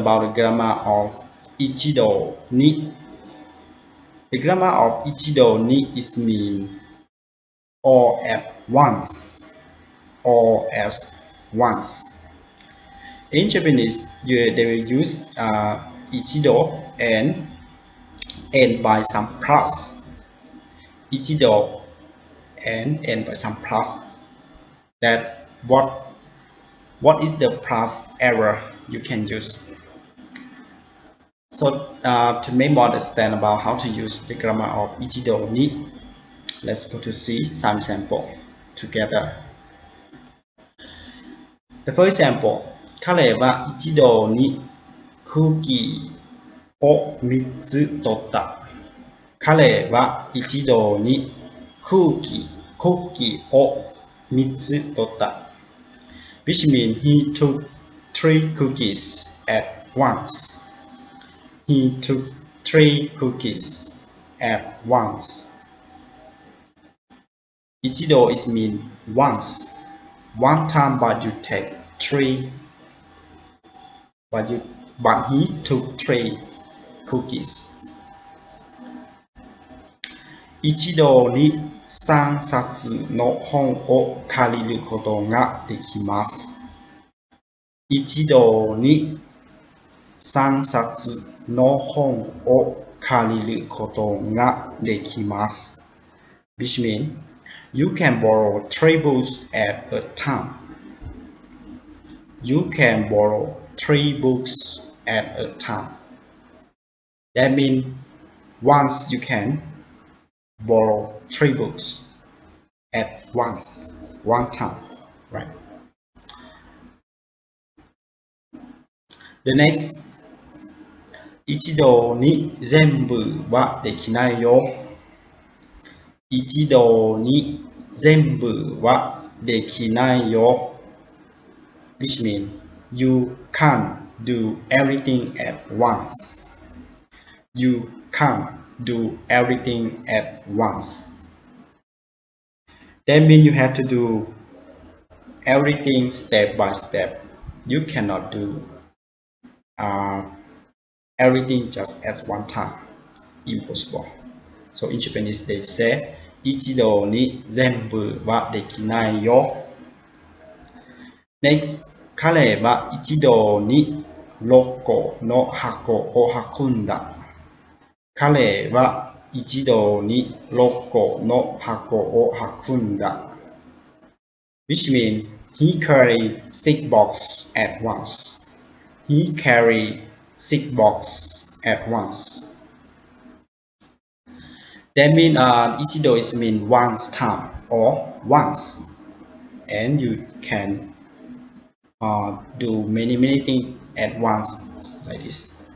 about the grammar of ICHIDONI. The grammar of ICHIDONI is mean all at once, all at once. In Japanese, they will use ichido and end by some plus. Ichido and end by some plus. That what is the plus error you can use? So to make more understand about how to use the grammar of ICHIDONI, let's go to see some example together. The first example, 彼は一度にクッキーを3つ取った。彼は一度にクッキーを3つ取った。Which means he took 3 cookies at once. He took 3 cookies at once. 一度 is mean once. One time, but you take 3. But he took 3 cookies. 一度に3冊の本を借りることができます。一度に3冊の本を借りることができます。Which means you can borrow 3 books at a time. You can borrow 3 books at a time. That means once you can borrow 3 books at once, one time, right? The next, 一度に全部はできないよ。一度に全部はできないよ。Which means you can't do everything at once. You can't do everything at once. That means you have to do everything step by step. You cannot do everything just at one time. Impossible. So in Japanese they say 一度に全部はできないよ。Next, 彼は一度に6個の箱を運んだ。彼は一度に6個の箱を運んだ。Which means he carried 6 boxes at once. He carried 6 boxes at once. That means ichido is mean once time or once, and you can do many things at once like this.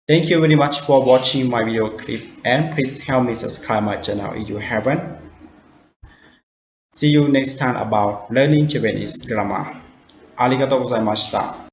Thank you very much for watching my video clip, and please help me subscribe my channel if you haven't. See you next time about learning Japanese grammar. ありがとうございました。